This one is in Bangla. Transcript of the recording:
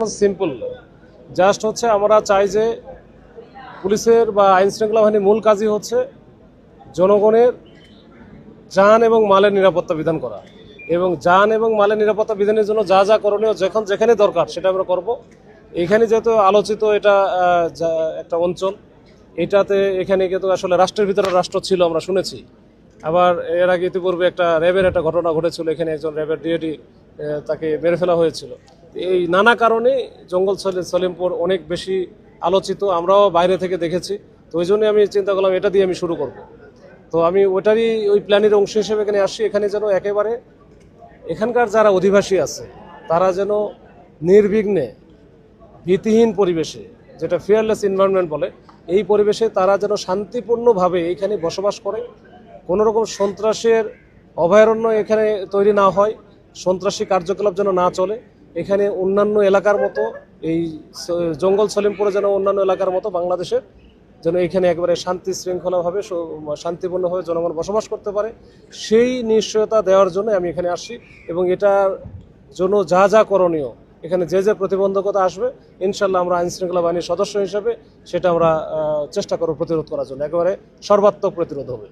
সিম্পল জাস্ট হচ্ছে আমরা চাই যে পুলিশের বা আইন শৃঙ্খলা বাহিনীর মূল কাজই হচ্ছে জনগণের যান এবং মালের নিরাপত্তা বিধান করা এবং যান এবং মালের নিরাপত্তা বিধানের জন্য যা যা করণীয় যখন যেখানে দরকার সেটা আমরা করব। এখানে যেহেতু আলোচিত এটা একটা অঞ্চল, এখানে কিন্তু আসলে রাষ্ট্রের ভিতরে রাষ্ট্র ছিল আমরা শুনেছি। আবার এর আগে ইতিপূর্বে একটা র্যাবের একটা ঘটনা ঘটেছিল, এখানে একজন র্যাবের ডিএডি তাকে মেরে ফেলা হয়েছিল। এই নানা কারণে জঙ্গল সলিমপুর অনেক বেশি আলোচিত, আমরাও বাইরে থেকে দেখেছি। তো ওই জন্যই আমি চিন্তা করলাম এটা দিয়ে আমি শুরু করব। তো আমি ওই প্ল্যানের অংশ হিসেবে এখানে আসছি। এখানে যেন একেবারে এখানকার যারা অধিবাসী আছে তারা যেন নির্বিঘ্নে ভীতিহীন পরিবেশে, যেটা ফিয়ারলেস এনভায়রনমেন্ট বলে, এই পরিবেশে তারা যেন শান্তিপূর্ণভাবে এখানে বসবাস করে। কোনো রকম সন্ত্রাসের অভয়ারণ্য এখানে তৈরি না হয়, সন্ত্রাসী কার্যকলাপ যেন না চলে। এখানে অন্যান্য এলাকার মতো এই জঙ্গল সলিমপুরে যেন অন্যান্য এলাকার মতো বাংলাদেশের যেন এখানে একেবারে শান্তি শৃঙ্খলাভাবে শান্তিপূর্ণভাবে জনগণ বসবাস করতে পারে, সেই নিশ্চয়তা দেওয়ার জন্য আমি এখানে আসছি। এবং এটার জন্য যা যা করণীয়, এখানে যে যে প্রতিবন্ধকতা আসবে, ইনশাল্লাহ আমরা আইন শৃঙ্খলা বাহিনীর সদস্য হিসেবে সেটা আমরা চেষ্টা করব প্রতিরোধ করার জন্য। একেবারে সর্বাত্মক প্রতিরোধ হবে।